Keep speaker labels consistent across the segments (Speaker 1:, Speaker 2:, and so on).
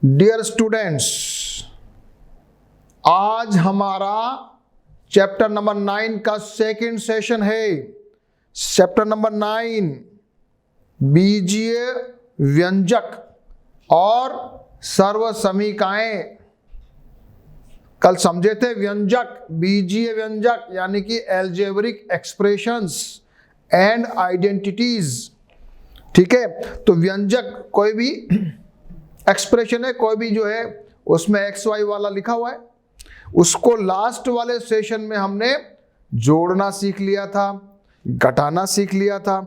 Speaker 1: Dear students, आज हमारा chapter number 9 का सेकंड सेशन है। चैप्टर नंबर 9 बीजीय व्यंजक और सर्वसमीकाएं। कल समझे थे व्यंजक, बीजीय व्यंजक यानी कि एल्जेब्रिक एक्सप्रेशंस एंड आइडेंटिटीज। ठीक है, तो व्यंजक कोई भी एक्सप्रेशन है, कोई भी जो है उसमें एक्स वाई वाला लिखा हुआ है, उसको लास्ट वाले सेशन में हमने जोड़ना सीख लिया था, घटाना सीख लिया था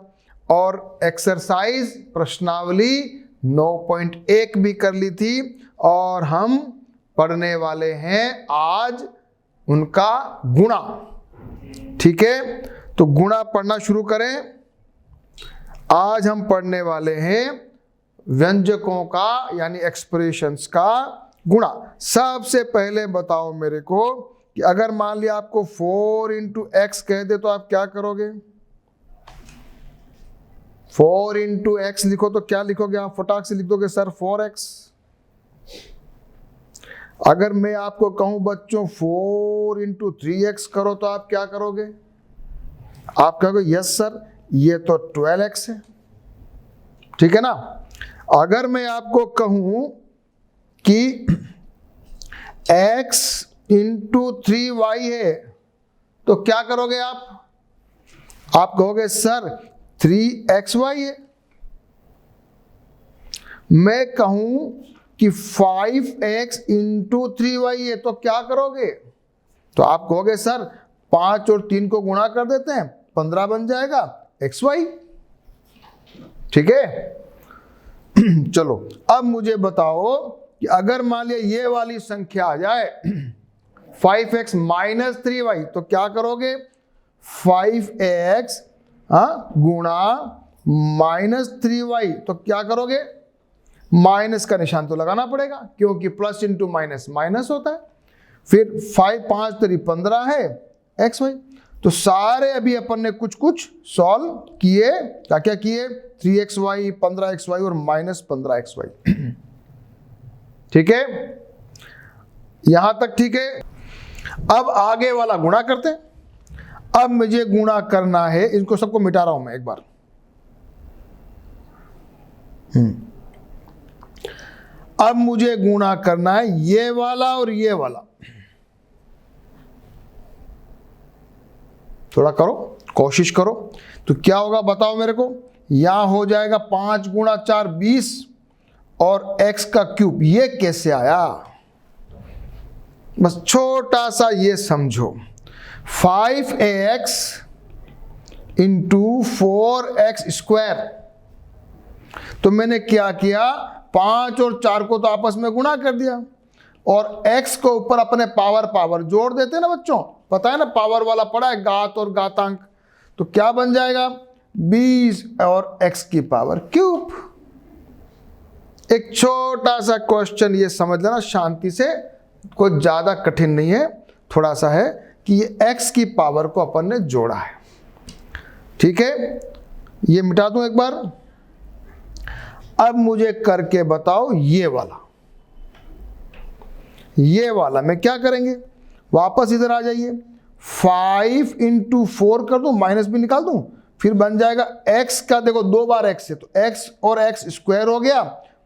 Speaker 1: और एक्सरसाइज प्रश्नावली 9.1 भी कर ली थी। और हम पढ़ने वाले हैं आज उनका गुणा। ठीक है, तो गुणा पढ़ना शुरू करें। आज हम पढ़ने वाले हैं व्यंजकों का यानी एक्सप्रेशंस का गुणा। सबसे पहले बताओ मेरे को कि अगर मान लिया आपको 4 इंटू एक्स कह दे तो आप क्या करोगे? 4 इंटू एक्स लिखो तो क्या लिखोगे आप? फटाक से लिख दोगे सर 4x। अगर मैं आपको कहूं बच्चों 4 इंटू 3x करो तो आप क्या करोगे? आप कहोगे यस सर ये तो 12x है। ठीक है ना। अगर मैं आपको कहूं कि x इंटू 3y है तो क्या करोगे आप? आप कहोगे सर 3xy है। मैं कहूं कि 5x इंटू 3y है तो क्या करोगे? तो आप कहोगे सर 5 और 3 को गुणा कर देते हैं, 15 बन जाएगा xy। ठीक है, चलो अब मुझे बताओ कि अगर मान लिया ये वाली संख्या आ जाए 5x माइनस 3y तो क्या करोगे? 5x गुणा माइनस 3y तो क्या करोगे? माइनस का निशान तो लगाना पड़ेगा क्योंकि प्लस इंटू माइनस माइनस होता है। फिर 5 3 15 है xy। तो सारे अभी अपन ने कुछ कुछ सॉल्व किए। क्या क्या किए? 3xy, 15xy और माइनस 15xy। ठीक है, यहां तक ठीक है। अब आगे वाला गुणा करते हैं। अब मुझे गुणा करना है, इनको सबको मिटा रहा हूं मैं एक बार। अब मुझे गुणा करना है ये वाला और ये वाला। थोड़ा करो, कोशिश करो। तो क्या होगा बताओ मेरे को? यहां हो जाएगा 5 गुणा 4 20 और x का क्यूब। ये कैसे आया? बस छोटा सा ये समझो, 5ax इंटू 4x स्क्वायर। तो मैंने क्या किया? 5 और 4 को तो आपस में गुणा कर दिया और x को ऊपर अपने पावर जोड़ देते हैं ना बच्चों, पता है ना पावर वाला पड़ा है, घात और घातांक। तो क्या बन जाएगा? 20 और x की पावर क्यूब। एक छोटा सा क्वेश्चन ये समझ लेना शांति से, कोई ज्यादा कठिन नहीं है, थोड़ा सा है कि ये x की पावर को अपन ने जोड़ा है। ठीक है, ये मिटा दूं एक बार। अब मुझे करके बताओ ये वाला में क्या करेंगे? वापस इधर आ जाइए, 5 इंटू 4 कर दूं, माइनस भी निकाल दूं, फिर बन जाएगा x का, देखो 2 बार x है तो x और x स्क्वायर हो गया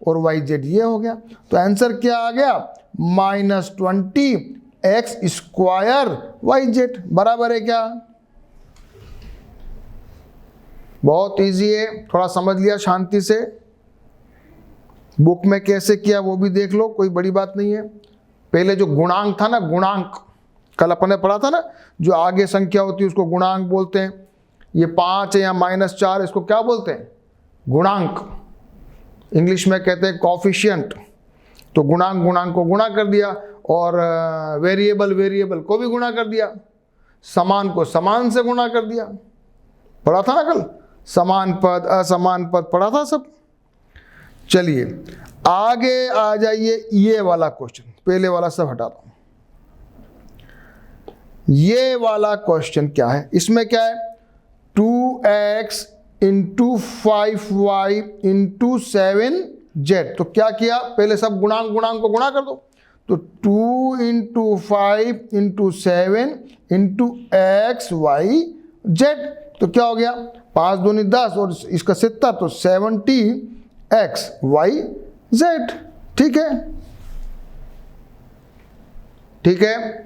Speaker 1: और yz ये हो गया। तो आंसर क्या आ गया? -20 x स्क्वायर yz बराबर है क्या? बहुत इजी है, थोड़ा समझ लिया शांति से। बुक में कैसे किया वो भी देख लो, कोई बड़ी बात नहीं है। पहले जो गुणांक था ना, गुणांक कल अपन ने पढ़ा था ना, जो आगे संख्या होती है उसको गुणांक बोलते हैं। ये 5 है या -4, इसको क्या बोलते हैं? गुणांक। इंग्लिश में कहते हैं कॉफिशिएंट। तो गुणांक को गुणा कर दिया और वेरिएबल को भी गुणा कर दिया, समान को समान से गुणा कर दिया। पढ़ा था ना कल, समान पद असमान पद पढ़ा था सब। चलिए आगे आ जाइए, ये वाला क्वेश्चन, पहले वाला सब हटा दो। ये वाला क्वेश्चन क्या है? इसमें क्या है? 2x into 5y into 7 Z. तो क्या किया, पहले सब गुणांक को गुणा कर दो। तो 2 into 5 into 7 into x y z. तो क्या हो गया, 5 दूनी 10 और इसका 70, तो 70 एक्स वाई जेड। ठीक है, ठीक है।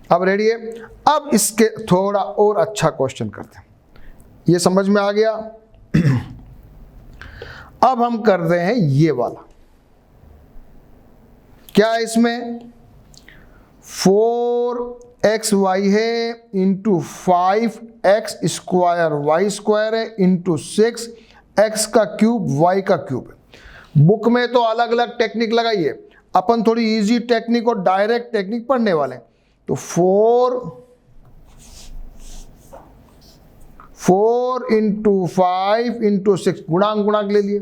Speaker 1: अब रेडी है। अब इसके थोड़ा और अच्छा क्वेश्चन करते हैं, ये समझ में आ गया। अब हम कर रहे हैं ये वाला, क्या है इसमें, 4xy है into 5x square y square है इंटू 6x का क्यूब y का क्यूब है। बुक में तो अलग अलग टेक्निक लगाइए, अपन थोड़ी इजी टेक्निक और डायरेक्ट टेक्निक पढ़ने वाले हैं। तो 4 इंटू 5 इंटू 6 गुणांक ले लिए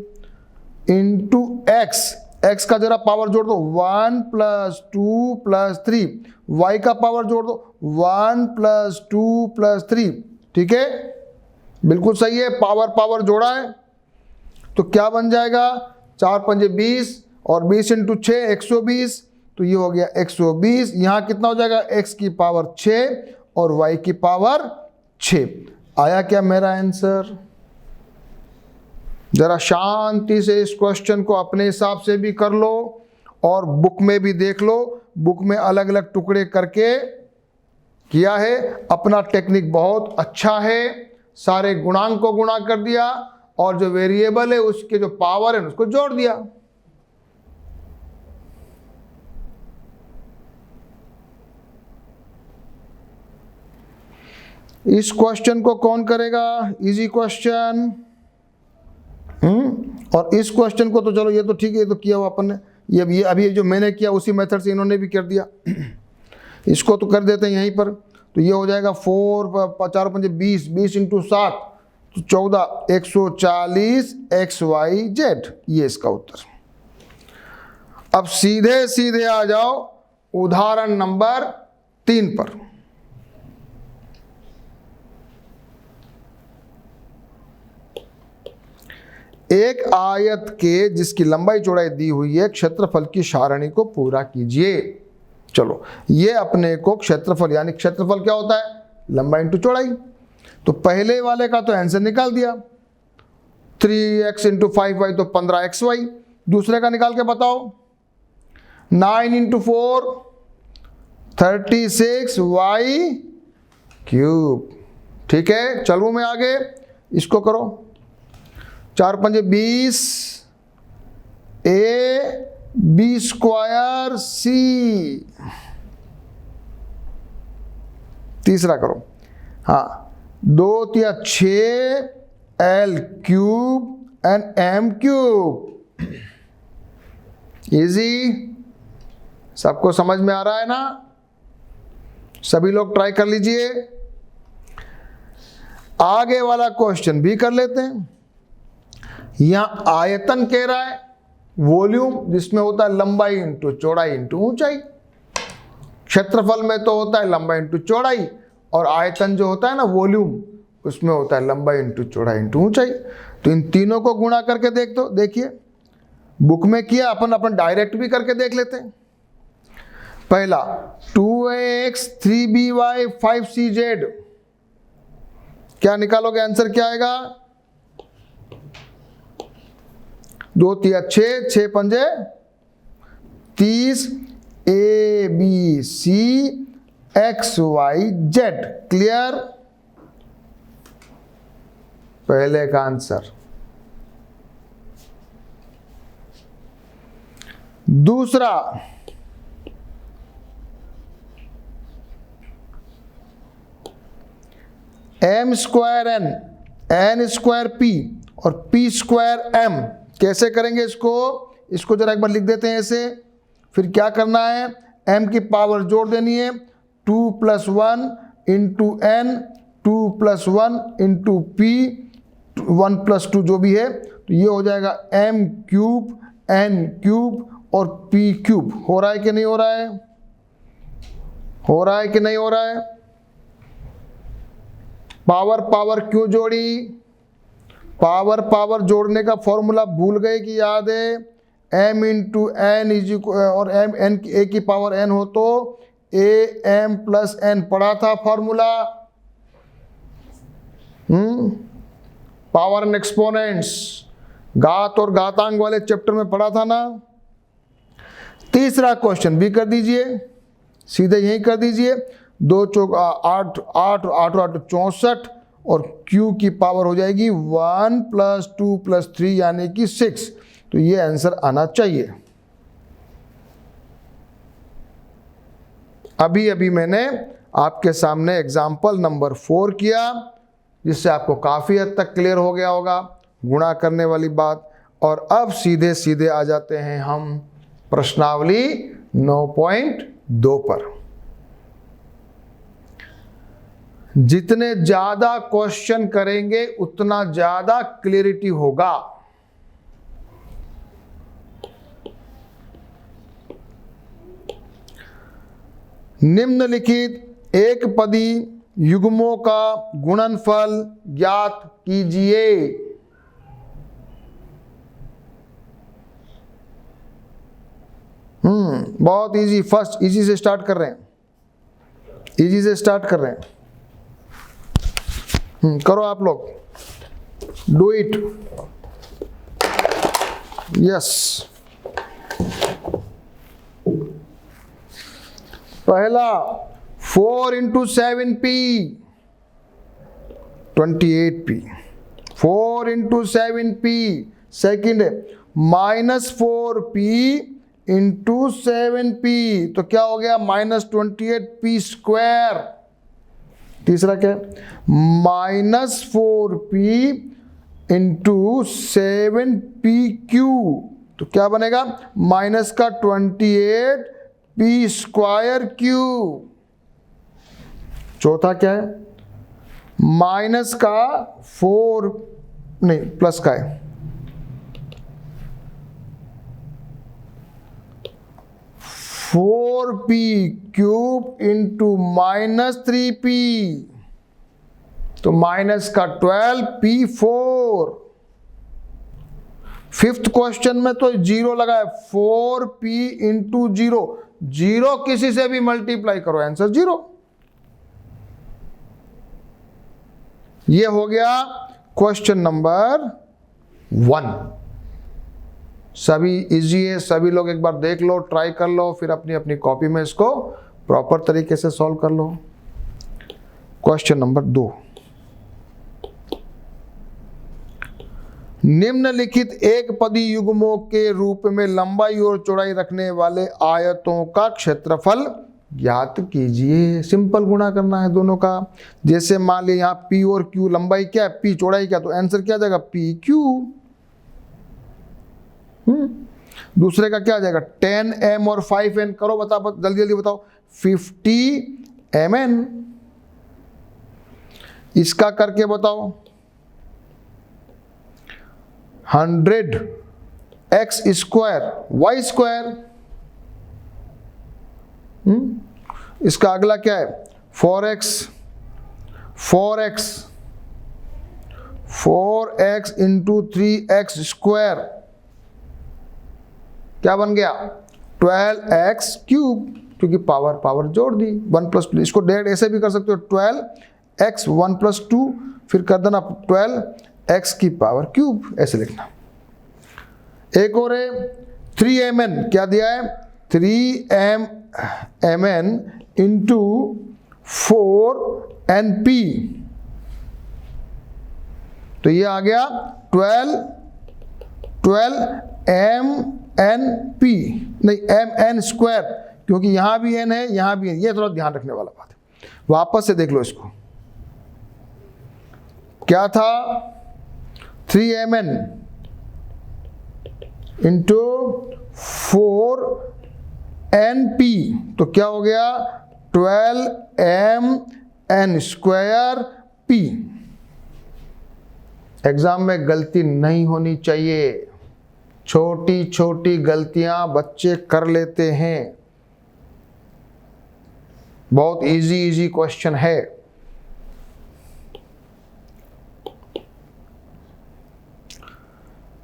Speaker 1: इंटू x का जरा पावर जोड़ दो 1 प्लस 2 प्लस 3, y का पावर जोड़ दो 1 प्लस 2 प्लस 3। ठीक है, बिल्कुल सही है, पावर जोड़ा है। तो क्या बन जाएगा, 4 पंजे 20 और 20 इंटू 6 120। तो ये हो गया 120। यहां कितना हो जाएगा, x की पावर 6 और y की पावर 6। आया क्या मेरा आंसर? जरा शांति से इस क्वेश्चन को अपने हिसाब से भी कर लो और बुक में भी देख लो, बुक में अलग अलग टुकड़े करके किया है। अपना टेक्निक बहुत अच्छा है, सारे गुणांक को गुणा कर दिया और जो वेरिएबल है उसके जो पावर है उसको जोड़ दिया। इस क्वेश्चन को कौन करेगा, इजी क्वेश्चन। और इस क्वेश्चन को तो चलो ये तो ठीक है, ये तो किया हुआ अपन ने, ये अभी जो मैंने किया उसी मेथड से इन्होंने भी कर दिया। इसको तो कर देते हैं यहीं पर। तो ये हो जाएगा 4 4 पंजे 20, 20 इंटू 7 तो 14, 140 एक्स वाई जेड। ये इसका उत्तर। अब सीधे आ जाओ उदाहरण नंबर 3 पर। एक आयत के जिसकी लंबाई चौड़ाई दी हुई है, क्षेत्रफल की सारणी को पूरा कीजिए। चलो, ये अपने को क्षेत्रफल, यानी क्षेत्रफल क्या होता है, लंबाई इंटू चौड़ाई। तो पहले वाले का तो आंसर निकाल दिया, 3x इंटू 5y तो 15xy। दूसरे का निकाल के बताओ, 9 इंटू 4 36y क्यूब। ठीक है, चलो मैं आगे इसको करो, 4 पंजे 20 a b स्क्वायर c। तीसरा करो, हाँ, 2 तिया 6 l cube and m cube. Easy, सबको समझ में आ रहा है ना? सभी लोग ट्राई कर लीजिए। आगे वाला क्वेश्चन भी कर लेते हैं। यहां आयतन कह रहा है, वॉल्यूम जिसमें होता है लंबाई इंटू चौड़ाई इंटू ऊंचाई। क्षेत्रफल में तो होता है लंबाई इंटू चौड़ाई, और आयतन जो होता है ना वॉल्यूम, उसमें होता है लंबाई इंटू चौड़ाई इंटू ऊंचाई। तो इन तीनों को गुणा करके देख दो। देखिए बुक में किया, अपन डायरेक्ट भी करके देख लेते हैं। पहला 2ax 3by 5cz, क्या निकालोगे आंसर क्या आएगा, 2 तिया 6, 6 पंजे 30 a b c x y z। Clear, पहले का आंसर। दूसरा, m square n square p और p स्क्वायर m। कैसे करेंगे इसको जरा एक बार लिख देते हैं ऐसे। फिर क्या करना है, m की पावर जोड़ देनी है, 2 + 1 इंटू n, 2 + 1 इंटू p, 1 + 2 जो भी है। तो ये हो जाएगा m क्यूब n क्यूब और p क्यूब। हो रहा है कि नहीं हो रहा है, हो रहा है कि नहीं हो रहा है? पावर पावर क्यों जोड़ी? पावर पावर जोड़ने का फॉर्मूला भूल गए कि याद है? m इंटू एन इज और m n ए की पावर n हो तो a m प्लस n पढ़ा था फॉर्मूला। पावर एंड एक्सपोनेंट्स घात और घातांक वाले चैप्टर में पढ़ा था ना। तीसरा क्वेश्चन भी कर दीजिए, सीधे यही कर दीजिए। 2 चौक 8 8 8 8 64 और q की पावर हो जाएगी 1 + 2 + 3 यानी कि 6। तो ये आंसर आना चाहिए। अभी अभी मैंने आपके सामने एग्जाम्पल नंबर 4 किया, जिससे आपको काफ़ी हद तक क्लियर हो गया होगा गुणा करने वाली बात। और अब सीधे सीधे आ जाते हैं हम प्रश्नावली 9.2 पर। जितने ज़्यादा क्वेश्चन करेंगे उतना ज़्यादा क्लियरिटी होगा। निम्नलिखित एक पदी युग्मों का गुणनफल ज्ञात कीजिए। बहुत इजी। फर्स्ट इजी से स्टार्ट कर रहे हैं, इजी से स्टार्ट कर रहे हैं। करो आप लोग, डू इट। यस, पहला 4 × 7p 28p, 4 × 7p। सेकेंड है -4p × 7p, तो क्या हो गया? -28p²। तीसरा क्या है? -4p × 7p³, तो क्या बनेगा? -28p²⁵। चौथा क्या है? माइनस का 4 नहीं प्लस का है, 4p³ × -3p, तो माइनस का 12p4। फिफ्थ क्वेश्चन में तो 0 लगा है, 4p × 0, 0 किसी से भी मल्टीप्लाई करो, आंसर 0। ये हो गया क्वेश्चन नंबर 1। सभी इजी है, सभी लोग एक बार देख लो, ट्राई कर लो, फिर अपनी अपनी कॉपी में इसको प्रॉपर तरीके से सॉल्व कर लो। क्वेश्चन नंबर 2, निम्नलिखित एक पदी युग्मों के रूप में लंबाई और चौड़ाई रखने वाले आयतों का क्षेत्रफल ज्ञात कीजिए। सिंपल गुणा करना है दोनों का। जैसे मान लीजिए यहाँ p और q, लंबाई क्या है, p, चौड़ाई क्या, तो आंसर क्या आ जाएगा? pq। दूसरे का क्या आ जाएगा? 10m और 5n। करो बताओ, जल्दी जल्दी बताओ। 50mn। इसका करके बताओ। 100x² y²। इसका अगला क्या है? 4x × 3x², क्या बन गया? 12x³, क्योंकि पावर पावर जोड़ दी, 1 + 2। इसको डायरेक्ट ऐसे भी कर सकते हो, 12x 1 + 2, फिर कर देना 12x³, ऐसे लिखना। एक और है 3mn, क्या दिया है? 3mn × 4np, तो ये आ गया 12mnp, नहीं mn², क्योंकि यहां भी n है यहां भी n, ये थोड़ा ध्यान रखने वाला बात है। वापस से देख लो इसको, क्या था? 3mn × 4np, तो क्या हो गया? 12mn²p। एग्जाम में गलती नहीं होनी चाहिए, छोटी छोटी गलतियां बच्चे कर लेते हैं। बहुत इजी क्वेश्चन है।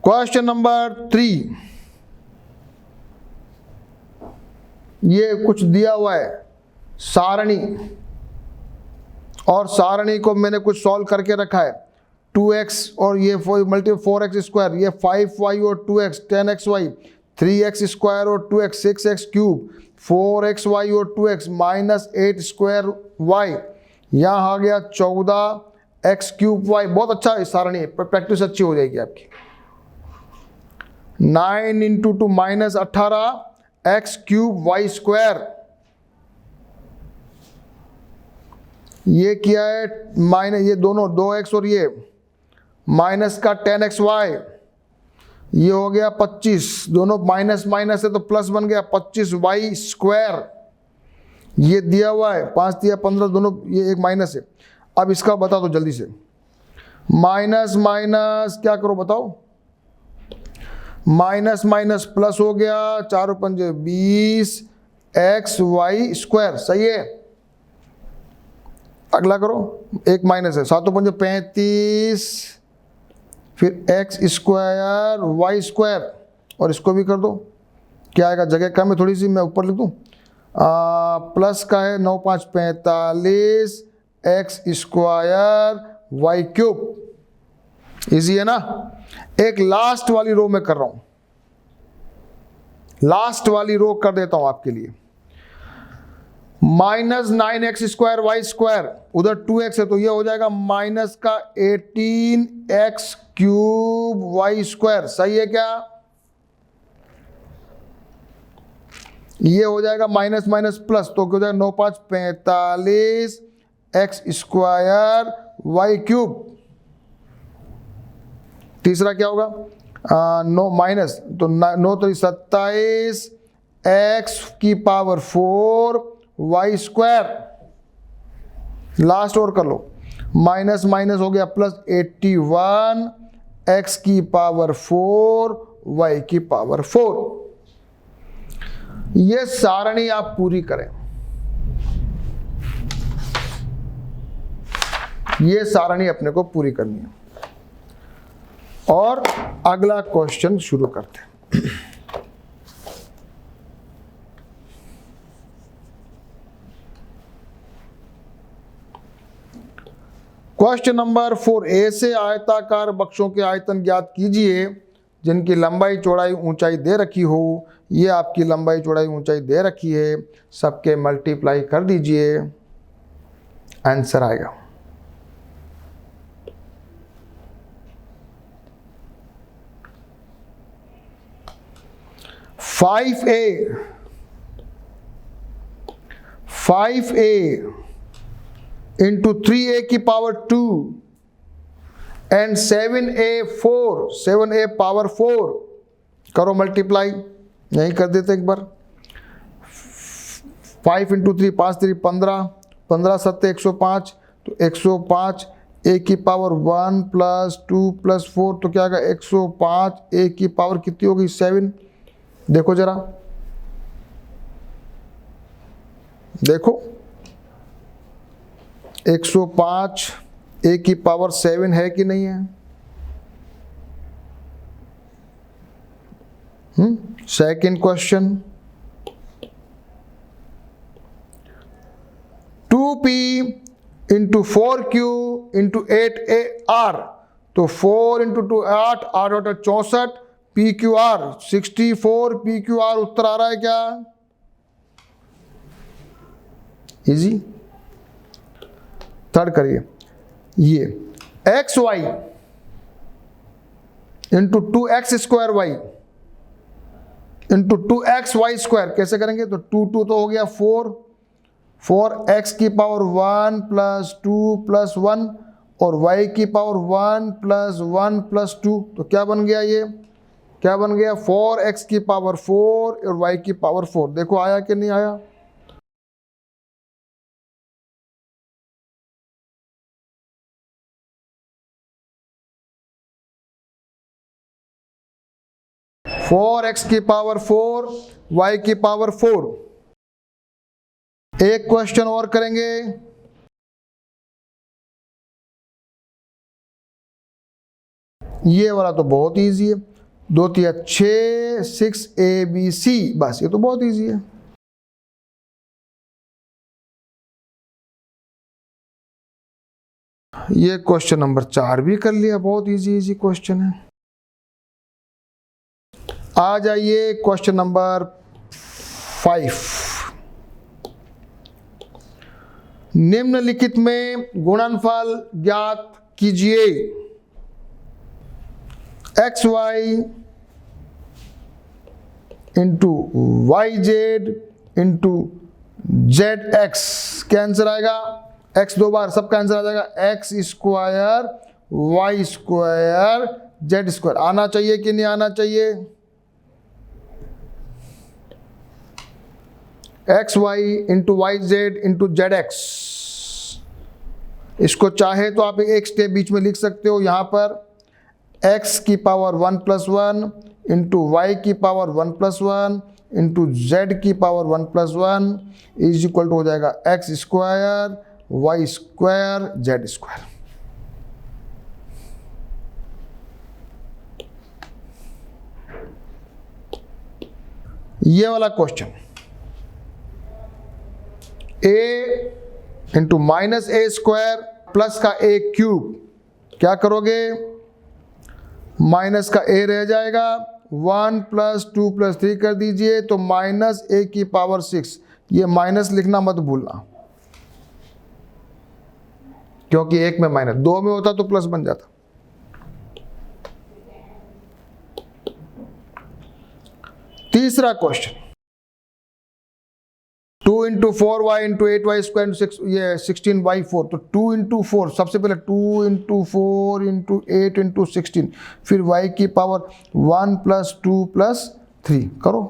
Speaker 1: क्वेश्चन नंबर 3, ये कुछ दिया हुआ है सारणी, और सारणी को मैंने कुछ सॉल्व करके रखा है। 2x और ये मल्टीपल 4x स्क्वायर, ये 5y और 2x 10xy, 3x स्क्वायर और 2x 6x क्यूब, 4xy और 2x माइनस 8 स्क्वायर y, यहाँ आ गया 14x क्यूब y। बहुत अच्छा है सारणी, प्रैक्टिस अच्छी हो जाएगी आपकी। 9 into 2 minus 18x cube y square, ये क्या है माइनस, ये दोनों 2x और ये माइनस का 10xy, ये हो गया 25, दोनों माइनस माइनस है तो प्लस बन गया 25y स्क्वायर। ये दिया हुआ है 5 दिया 15, दोनों ये एक माइनस है। अब इसका बता दो जल्दी से, माइनस माइनस क्या करो बताओ, माइनस माइनस प्लस हो गया, 4 पंजे 20 xy स्क्वायर, सही है। अगला करो, एक माइनस है, 7 पंजे 35, फिर x स्क्वायर वाई स्क्वायर, और इसको भी कर दो, क्या आएगा, जगह कम है थोड़ी सी, मैं ऊपर लिख दूँ, प्लस का है 9 5 45 x square y cube. Easy है ना। एक लास्ट वाली रो में कर रहा हूं, लास्ट वाली रो कर देता हूं आपके लिए। Minus 9x square y square, उधर 2x है तो ये हो जाएगा माइनस का 18x क्यूब वाई स्क्वायर, सही है क्या। ये हो जाएगा माइनस माइनस प्लस, तो क्या हो जाएगा 9 5 45 x स्क्वायर वाई क्यूब। तीसरा क्या होगा, 9 माइनस, तो 9 तो 27 x की पावर 4 वाई स्क्वायर। लास्ट और कर लो, माइनस माइनस हो गया प्लस 81 x की पावर 4 y की पावर 4। ये सारणी आप पूरी करें, ये सारणी अपने को पूरी करनी है। और अगला क्वेश्चन शुरू करते हैं। क्वेश्चन नंबर 4, ऐसे आयताकार बक्सों के आयतन ज्ञात कीजिए जिनकी लंबाई चौड़ाई ऊंचाई दे रखी हो। ये आपकी लंबाई चौड़ाई ऊंचाई दे रखी है, सबके मल्टीप्लाई कर दीजिए, आंसर आएगा। फाइव ए इंटू 3a की पावर 2 एंड 7a पावर 4, करो मल्टीप्लाई, यही कर देते एक बार। 5 इंटू 3 5 3 15, 15 7 105, तो 105 a की पावर 1 प्लस 2 प्लस 4, तो क्या आएगा 105 a की पावर कितनी होगी 7। देखो जरा, देखो 105 a की पावर 7 है कि नहीं है। Second question, 2p into 4q into 8ar, तो 4 इंटू 2 8, 8 8 64, PQR 64, PQR उत्तर आ रहा है क्या। इजी। थर्ड करिए, ये XY into 2x square y into 2xy square कैसे करेंगे, तो 2 2 तो हो गया 4x की पावर 1 प्लस 2 प्लस 1 और y की पावर 1 प्लस 1 प्लस 2, तो क्या बन गया, ये क्या बन गया 4x की पावर 4 और y की पावर 4। देखो आया कि नहीं आया। फोर एक्स की पावर 4 y की पावर 4। एक क्वेश्चन और करेंगे, ये वाला तो बहुत इजी है। 2 तिया 6, 6ABC, बस ये तो बहुत इजी है। ये क्वेश्चन नंबर 4 भी कर लिया, बहुत इजी क्वेश्चन है। आ जाइए क्वेश्चन नंबर 5। निम्नलिखित में गुणनफल ज्ञात कीजिए। XY into YZ into ZX, क्या आंसर आएगा? x 2 बार, सबका आंसर आ जाएगा x square y square z square. आना चाहिए कि नहीं आना चाहिए? XY into YZ into ZX, इसको चाहे तो आप एक स्टेप बीच में लिख सकते हो। यहां पर x की पावर 1 + 1 इंटू वाई की पावर 1 + 1 इंटू जेड की पावर 1 + 1 इज इक्वल टू हो जाएगा x square y square z square. ये वाला question a into minus a square plus का a क्यूब, क्या करोगे? माइनस का a रह जाएगा, 1 + 2 + 3 कर दीजिए तो माइनस a की पावर 6। ये माइनस लिखना मत भूलना, क्योंकि एक में माइनस, 2 में होता तो प्लस बन जाता। तीसरा क्वेश्चन 2 × 4y × 8y स्क्वायर 6, ये 16y4, तो 2 × 4, सबसे पहले 2 × 4 × 8 × 16, फिर y की पावर 1 + 2 + 3 करो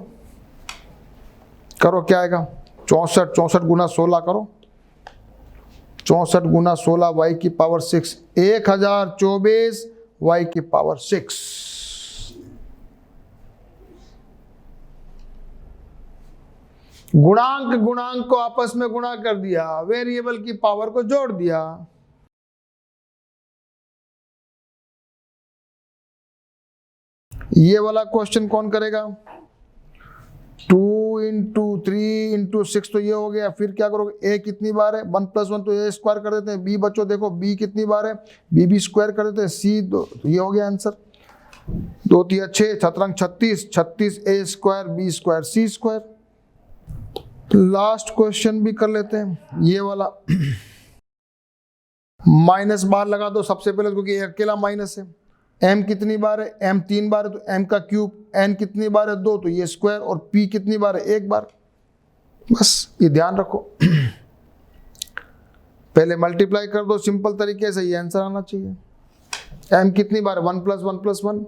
Speaker 1: क्या आएगा? 64 गुना 16 करो, 64 गुना 16 y की पावर 6, 1024 y की पावर 6। गुणांक को आपस में गुणा कर दिया, वेरिएबल की पावर को जोड़ दिया। ये वाला क्वेश्चन कौन करेगा? 2 × 3 × 6 तो ये हो गया। फिर क्या करोगे? a कितनी बार है? 1 + 1 तो a स्क्वायर कर देते हैं। b बच्चों देखो b कितनी बार है? b स्क्वायर कर देते हैं। c 2, तो ये हो गया answer. 2 × 6 = 36, 36 a square b square c square. Last question भी कर लेते हैं, ये वाला। माइनस बार लगा दो सबसे पहले, क्योंकि अकेला माइनस है। m कितनी बार है? m 3 बार है तो m का क्यूब। n कितनी बार है? 2, तो ये स्क्वायर। और p कितनी बार है? 1 बार। बस ये ध्यान रखो। पहले मल्टीप्लाई कर दो सिंपल तरीके से, ये आंसर आना चाहिए। m कितनी बार है? 1 + 1 + 1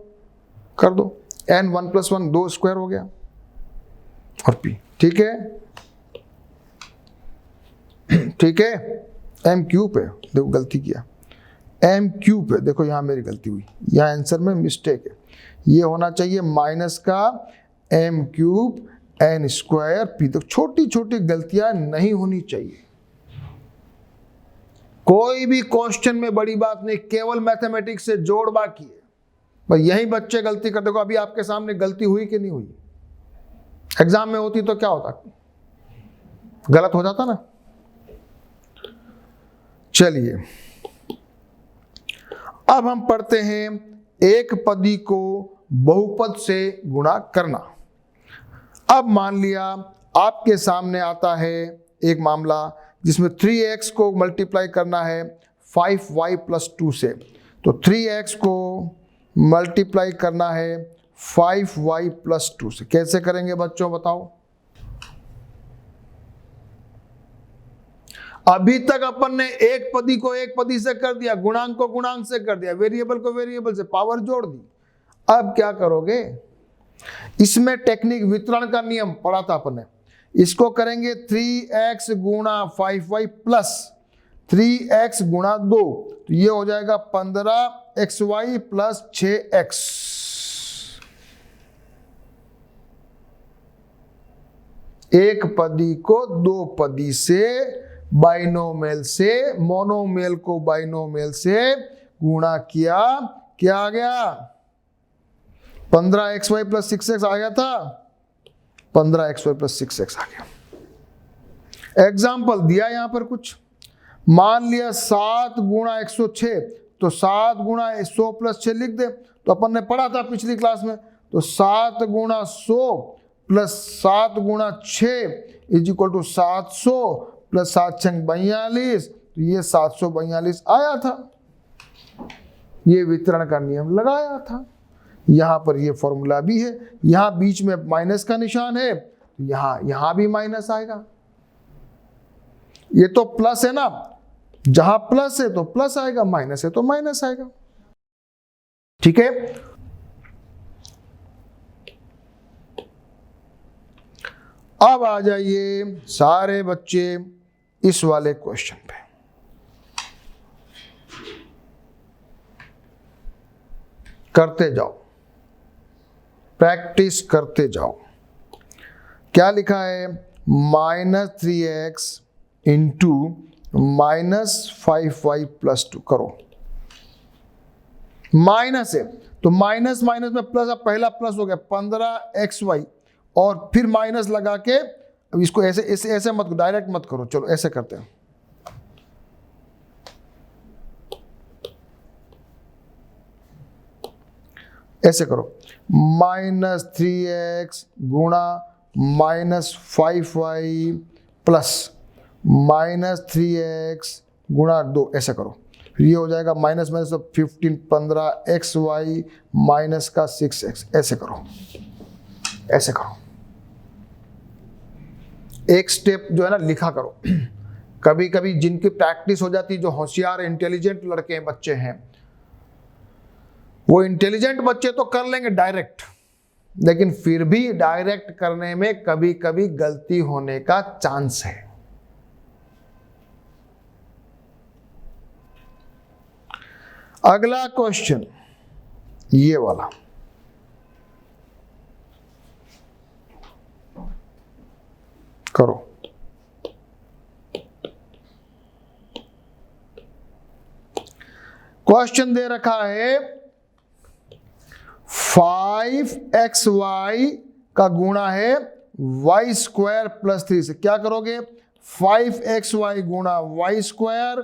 Speaker 1: कर दो, n 1 + 1 2 स्क्वायर हो गया, और p। ठीक है, ठीक है। m क्यूब है, देखो गलती किया, m क्यूब है, देखो यहां मेरी गलती हुई, यहां आंसर में मिस्टेक है। ये होना चाहिए माइनस का m cube n square p। तो छोटी छोटी गलतियां नहीं होनी चाहिए। कोई भी क्वेश्चन में बड़ी बात नहीं, केवल मैथमेटिक्स से जोड़ बाकी है। बस यही बच्चे गलती कर, देखो अभी आपके सामने गलती हुई कि नहीं हुई? एग्जाम में होती तो क्या होता? गलत हो जाता ना। चलिए अब हम पढ़ते हैं एक पदी को बहुपद से गुणा करना। अब मान लिया आपके सामने आता है एक मामला जिसमें 3x को मल्टीप्लाई करना है 5y + 2 से। तो 3x को मल्टीप्लाई करना है 5y + 2 से। कैसे करेंगे बच्चों बताओ? अभी तक अपन ने एक पदी को एक पदी से कर दिया, गुणांक को गुणांक से कर दिया, वेरिएबल को वेरिएबल से, पावर जोड़ दी। अब क्या करोगे? इसमें टेक्निक वितरण का नियम पढ़ा था अपन ने। इसको करेंगे 3x × 5y प्लस 3x × 2, तो ये हो जाएगा 15xy + 6x। एक पदी को दो पदी से, बाइनोमियल से मोनोमियल को बाइनोमियल से गुणा किया, क्या आ गया? 15xy प्लस 6x आ गया था, 15xy प्लस 6x आ गया। एग्जाम्पल दिया यहां पर कुछ, मान लिया 7 गुणा 106, तो 7 गुणा 100 प्लस 6 लिख दे, तो अपन ने पढ़ा था पिछली क्लास में, तो 7 गुणा 100 प्लस 7 गुणा 6 इज इक्वल टू 700 प्लस 7 छंग 42, तो ये 742 आया था। ये वितरण का नियम लगाया था। यहां पर ये फॉर्मूला भी है, यहां बीच में माइनस का निशान है, तो यहां भी माइनस आएगा। ये तो प्लस है ना, जहां प्लस है तो प्लस आएगा, माइनस है तो माइनस आएगा। ठीक है, अब आ जाइए सारे बच्चे इस वाले क्वेश्चन पे। करते जाओ, प्रैक्टिस करते जाओ। क्या लिखा है, -3x इंटू -5y प्लस 2 करो। माइनस है तो माइनस माइनस में प्लस, अब पहला प्लस हो गया 15xy, और फिर माइनस लगा के, अब इसको ऐसे ऐसे ऐसे मत, डायरेक्ट मत करो, चलो ऐसे करते हैं। ऐसे करो, -3x गुणा -5y प्लस -3x गुणा 2, ऐसे करो। फिर ये हो जाएगा माइनस माइनस 15 15xy माइनस का 6x, ऐसे करो, ऐसे करो। एक स्टेप जो है ना लिखा करो। कभी कभी जिनकी प्रैक्टिस हो जाती है, जो होशियार इंटेलिजेंट लड़के हैं, बच्चे हैं, वो इंटेलिजेंट बच्चे तो कर लेंगे डायरेक्ट, लेकिन फिर भी डायरेक्ट करने में कभी कभी गलती होने का चांस है। अगला क्वेश्चन ये वाला, करो। क्वेश्चन दे रखा है 5xy का गुणा है y² प्लस 3 से। क्या करोगे, 5xy गुणा y²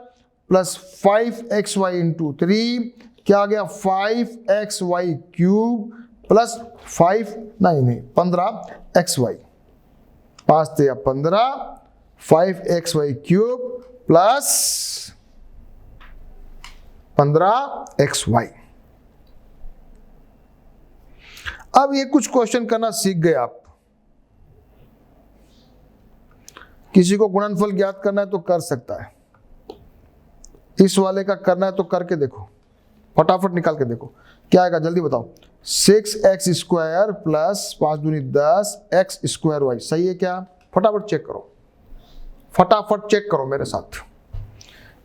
Speaker 1: प्लस 5xy इंटू 3, क्या आ गया 5xy cube plus 15xy, 5 × 15, 5xy cube plus 15xy। अब ये कुछ क्वेश्चन करना सीख गए आप। किसी को गुणनफल ज्ञात करना है तो कर सकता है, इस वाले का करना है तो करके देखो, फटाफट निकाल के देखो क्या आएगा, जल्दी बताओ। 6x² प्लस 5 दूनी 10 x²y सही है क्या? फटाफट चेक करो, फटाफट चेक करो मेरे साथ,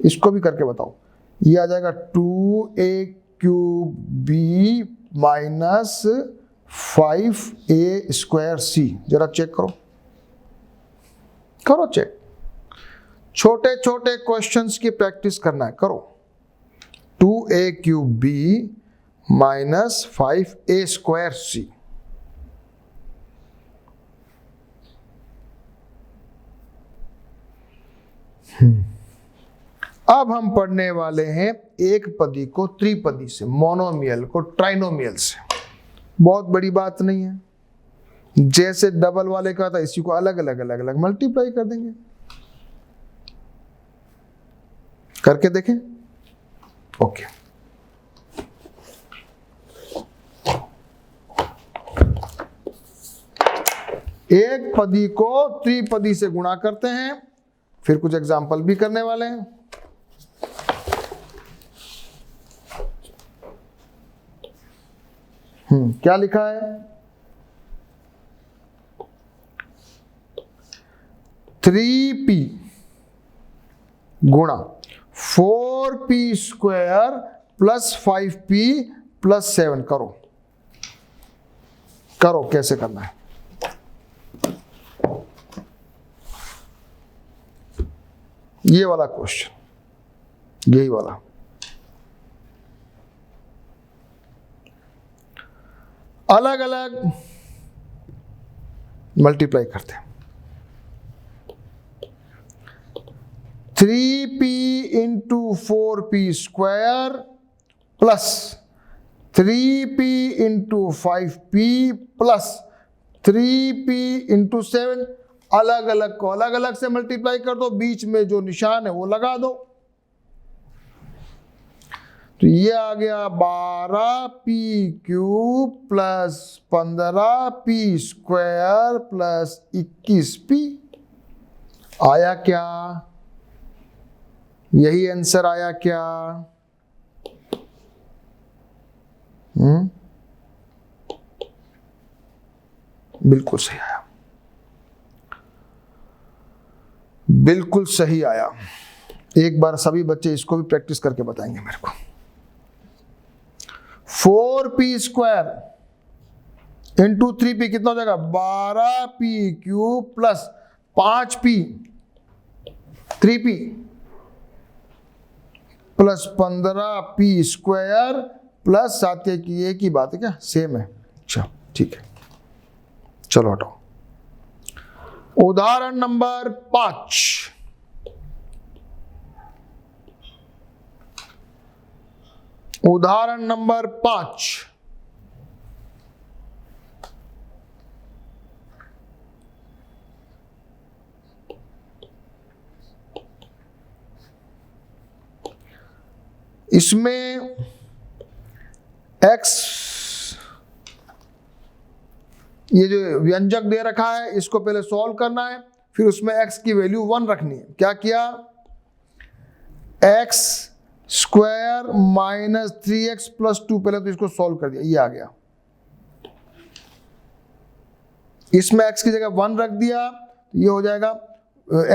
Speaker 1: इसको भी करके बताओ। ये आ जाएगा 2a³ माइनस 5a² जरा चेक करो, करो चेक। छोटे छोटे क्वेश्चंस की प्रैक्टिस करना है, करो। 2a³ minus 5a²c। अब हम पढ़ने वाले हैं एक पदी को त्रिपदी से, मोनोमियल को ट्राइनोमियल से। बहुत बड़ी बात नहीं है, जैसे डबल वाले का था इसी को अलग अलग अलग अलग मल्टीप्लाई कर देंगे। करके देखें, ओके। एक पदी को त्रिपदी से गुणा करते हैं, फिर कुछ एग्जाम्पल भी करने वाले हैं। क्या लिखा है? 3p गुणा 4p² प्लस 5p प्लस 7 करो, करो कैसे करना है। ये वाला क्वेश्चन, यही वाला। अलग अलग मल्टीप्लाई करते हैं। 3p into 4p square plus 3p into 5p plus 3p into 7, अलग अलग को अलग अलग से मल्टीप्लाई कर दो, बीच में जो निशान है वो लगा दो। तो ये आ गया 12p cube plus 15p square plus 21p। आया क्या? यही आंसर आया क्या? बिल्कुल सही आया, बिल्कुल सही आया। एक बार सभी बच्चे इसको भी प्रैक्टिस करके बताएंगे मेरे को। 4p स्क्वायर इंटू 3p कितना हो जाएगा? 12p cube plus 5p 3p plus 15p square plus 7 की एक ही बात है क्या? सेम है। अच्छा ठीक है, चलो हटाओ। उदाहरण नंबर 5। उदाहरण नंबर 5। इसमें x, ये जो व्यंजक दे रखा है इसको पहले सॉल्व करना है, फिर उसमें x की वैल्यू 1 रखनी है। क्या किया? x square minus 3x plus 2, पहले तो इसको सॉल्व कर दिया, ये आ गया। इसमें x की जगह 1 रख दिया, ये हो जाएगा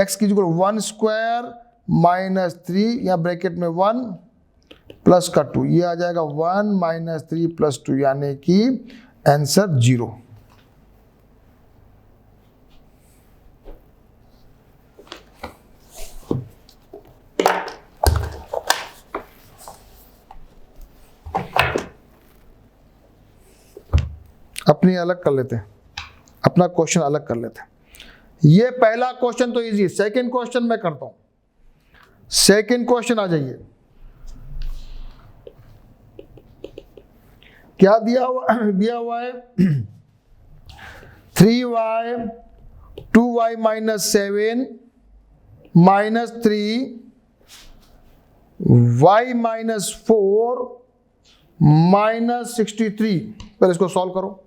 Speaker 1: x की जगह 1 स्क्वायर माइनस 3 या ब्रैकेट में 1 प्लस का 2, ये आ जाएगा 1 माइनस 3 प्लस 2, यानी कि आंसर 0। अपनी अलग कर लेते हैं, अपना क्वेश्चन अलग कर लेते हैं। ये पहला क्वेश्चन तो इजी है, सेकंड क्वेश्चन मैं करता हूं। सेकंड क्वेश्चन आ जाइए। क्या दिया हुआ है? 3y 2y minus 7 minus 3y minus 4 minus 63। पहले इसको सॉल्व करो,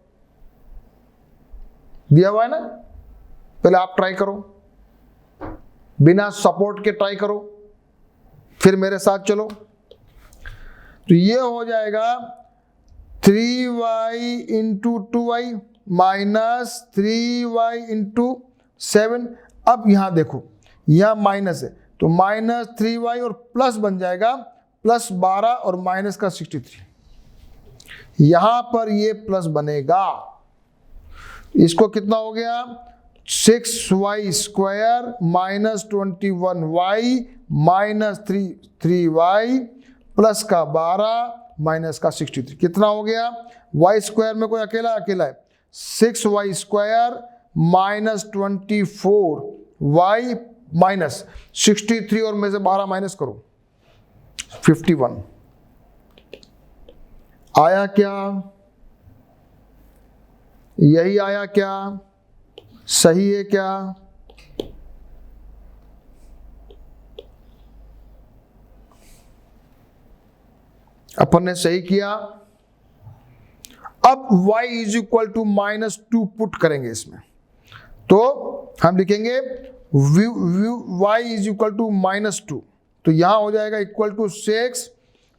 Speaker 1: दिया हुआ है ना, पहले आप ट्राई करो, बिना सपोर्ट के ट्राई करो, फिर मेरे साथ चलो। तो ये हो जाएगा 3y into 2y minus 3y into 7। अब यहां देखो, यहां माइनस है तो माइनस 3y और प्लस बन जाएगा प्लस 12 और माइनस का 63। यहां पर ये प्लस बनेगा, इसको कितना हो गया? 6y square minus 21y minus 3y plus का 12 माइनस का 63, कितना हो गया? y स्क्वायर में कोई अकेला है, 6y square minus 24y minus 63 और में से 12 माइनस करो 51। आया क्या? यही आया क्या? सही है क्या? अपन ने सही किया। अब y is equal to minus 2 put करेंगे इसमें, तो हम लिखेंगे y is equal to minus 2, तो यहां हो जाएगा इक्वल टू 6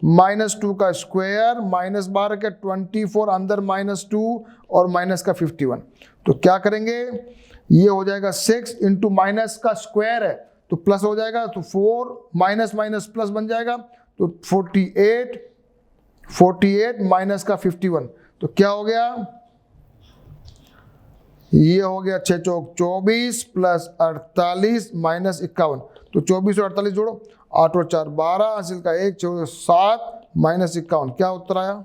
Speaker 1: माइनस 2 का स्क्वायर माइनस 12 का 24, अंदर माइनस 2 और माइनस का 51। तो क्या करेंगे? ये हो जाएगा 6 इंटू माइनस का स्क्वायर है तो प्लस हो जाएगा, तो 4 माइनस माइनस प्लस बन जाएगा, तो 48 माइनस का 51, तो क्या हो गया? ये हो गया 6 चौक 24 प्लस 48 माइनस 51, तो 24 और 48 जोड़ो, 8 और 4 12, हासिल का 1 4 7 माइनस 51, क्या उत्तर आया?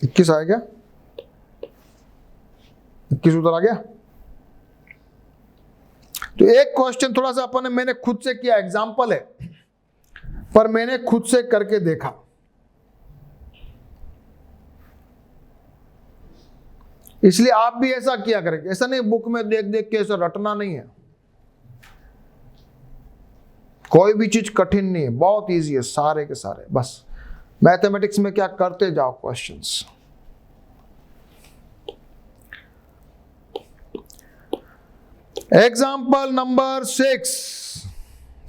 Speaker 1: 21 आ गया, 21 उधर आ गया। तो एक क्वेश्चन थोड़ा सा मैंने खुद से किया, एग्जाम्पल है, पर मैंने खुद से करके देखा। इसलिए आप भी ऐसा किया करेंगे, ऐसा नहीं बुक में देख देख के ऐसा रटना नहीं है। कोई भी चीज कठिन नहीं है, बहुत इजी है सारे के सारे। बस मैथमेटिक्स में क्या करते जाओ क्वेश्चंस। एग्जाम्पल नंबर 6,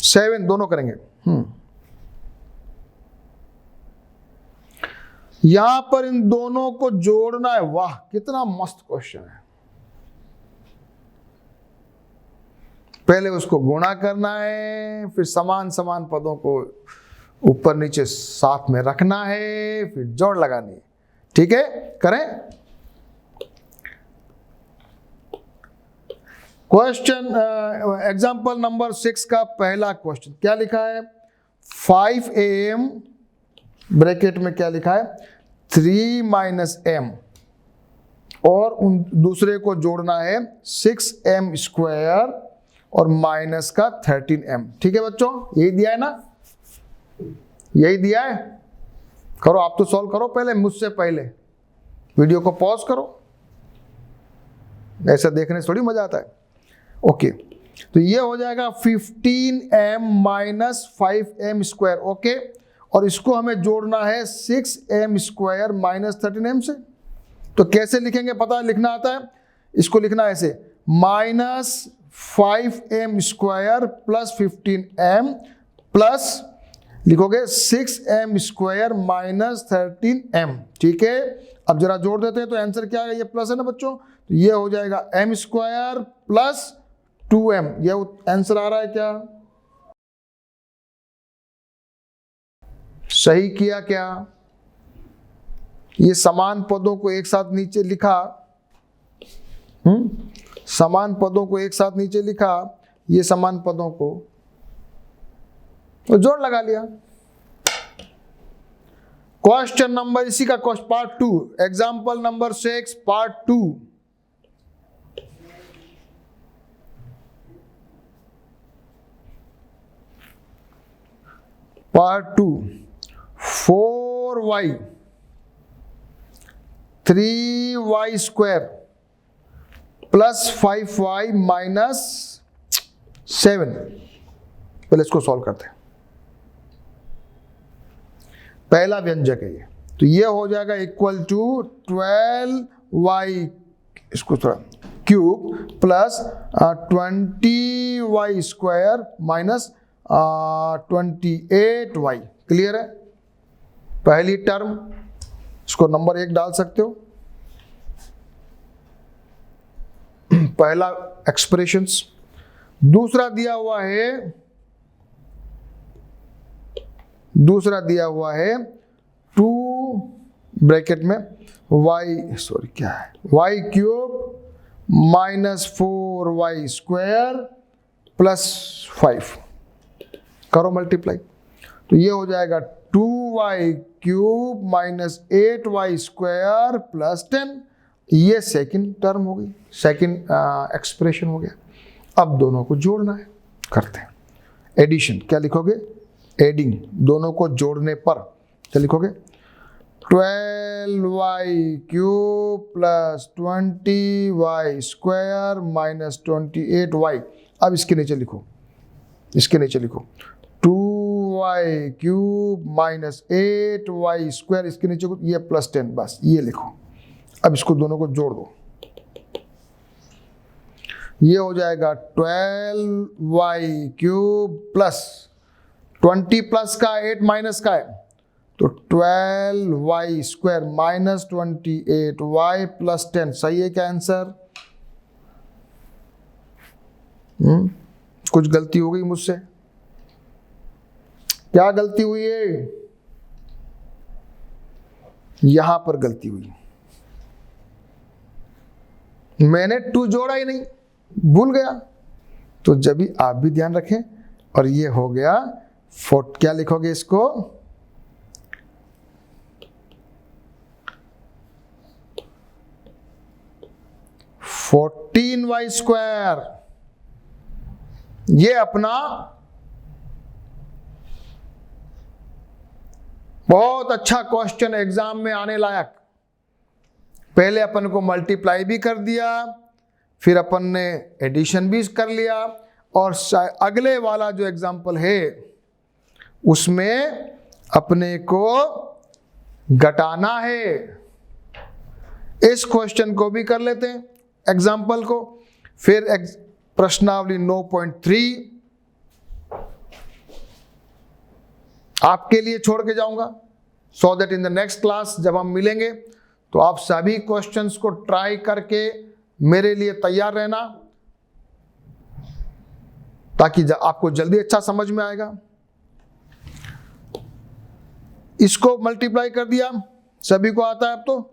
Speaker 1: 7 दोनों करेंगे। यहां पर इन दोनों को जोड़ना है। वाह कितना मस्त क्वेश्चन है। पहले उसको गुणा करना है, फिर समान समान पदों को ऊपर नीचे साथ में रखना है, फिर जोड़ लगानी है। ठीक है, करें। क्वेश्चन एग्जाम्पल नंबर 6 का पहला क्वेश्चन क्या लिखा है? 5 AM ब्रैकेट में क्या लिखा है? 3 - m, और उन दूसरे को जोड़ना है 6m² और माइनस का 13m। ठीक है बच्चों, यही दिया है ना, यही दिया है। करो आप तो, सॉल्व करो पहले, मुझसे पहले वीडियो को पॉज करो, ऐसा देखने से थोड़ी मजा आता है। ओके, तो ये हो जाएगा 15m - 5m²। ओके, और इसको हमें जोड़ना है 6m² - 13m से। तो कैसे लिखेंगे, पता है, लिखना आता है। इसको लिखना है ऐसे, -5m² + 15m प्लस लिखोगे 6m² - 13m। ठीक है, अब जरा जोड़ देते हैं तो आंसर क्या है? ये प्लस है ना बच्चों, तो ये हो जाएगा m² + 2m। ये आंसर आ रहा है क्या? सही किया क्या? ये समान पदों को एक साथ नीचे लिखा, समान पदों को एक साथ नीचे लिखा, ये समान पदों को तो जोड़ लगा लिया। क्वेश्चन नंबर, इसी का question part 2, example number 6 part 2। Part 2, 4y 3y² + 5y - 7। पहले इसको सॉल्व करते हैं। पहला व्यंजक है ये, तो ये हो जाएगा इक्वल टू 12y, इसको थोड़ा cube plus 20y² - 28y। Clear है? पहली टर्म, इसको नंबर 1 डाल सकते हो, पहला एक्सप्रेशंस। दूसरा दिया हुआ है 2 ब्रैकेट में y, सॉरी क्या है, y³ - 4y² + 5। करो मल्टीप्लाई, तो ये हो जाएगा 2y³ - 8y² + 10। ये सेकंड टर्म हो गई, सेकंड एक्सप्रेशन हो गया। अब दोनों को जोड़ना है, करते हैं एडिशन। क्या लिखोगे? एडिंग, दोनों को जोड़ने पर क्या लिखोगे? 12y³ + 20y² - 28y। अब इसके नीचे लिखो, इसके नीचे लिखो 2y³ - 8y², इसके नीचे को ये +10, बस ये लिखो। अब इसको दोनों को जोड़ दो, ये हो जाएगा 12y³ + 20 प्लस का 8 माइनस का है, तो 12y² - 28y + 10। सही है क्या आंसर? कुछ गलती हो गई मुझसे? क्या गलती हुई है? यहां पर गलती हुई, मैंने 2 जोड़ा ही नहीं, भूल गया। तो जब भी आप भी ध्यान रखें। और ये हो गया क्या लिखोगे इसको? 14y²। ये अपना बहुत अच्छा क्वेश्चन एग्जाम में आने लायक। पहले अपन को मल्टीप्लाई भी कर दिया, फिर अपन ने एडिशन भी कर लिया, और अगले वाला जो एग्जाम्पल है उसमें अपने को घटाना है। इस क्वेश्चन को भी कर लेते हैं एग्जाम्पल को। फिर प्रश्नावली 9.3 आपके लिए छोड़ के जाऊंगा, so that in the next class जब हम मिलेंगे तो आप सभी क्वेश्चंस को ट्राई करके मेरे लिए तैयार रहना, ताकि आपको जल्दी अच्छा समझ में आएगा। इसको मल्टीप्लाई कर दिया, सभी को आता है अब तो,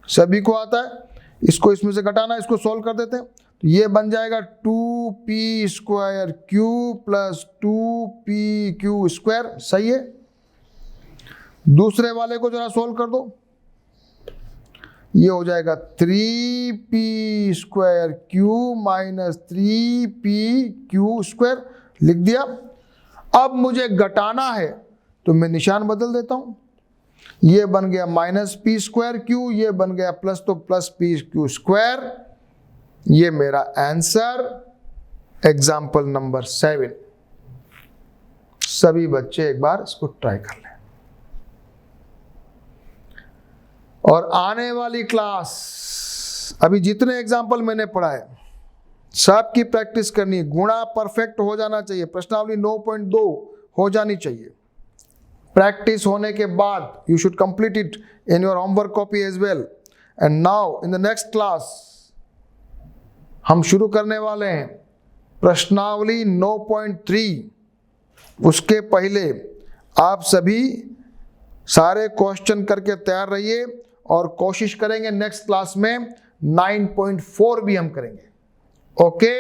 Speaker 1: सभी को आता है। इसको इसमें से घटाना, इसको सोल्व कर देते हैं, तो ये बन जाएगा 2p² प्लस 2pq²। सही है। दूसरे वाले को जरा सोल्व कर दो, ये हो जाएगा 3p² माइनस 3pq²। लिख दिया। अब मुझे घटाना है तो मैं निशान बदल देता हूं, ये बन गया -p²q, ये बन गया प्लस, तो प्लस pq²। ये मेरा आंसर एग्जाम्पल नंबर 7। सभी बच्चे एक बार इसको ट्राई कर लें। और आने वाली क्लास, अभी जितने एग्जाम्पल मैंने पढ़ाए सब की प्रैक्टिस करनी है। गुणा परफेक्ट हो जाना चाहिए, प्रश्नावली 9.2 हो जानी चाहिए। प्रैक्टिस होने के बाद you should complete it in your homework copy as well. And now in the next class हम शुरू करने वाले हैं प्रश्नावली 9.3। उसके पहले आप सभी सारे क्वेश्चन करके तैयार रहिए, और कोशिश करेंगे नेक्स्ट क्लास में 9.4 भी हम करेंगे। ओके।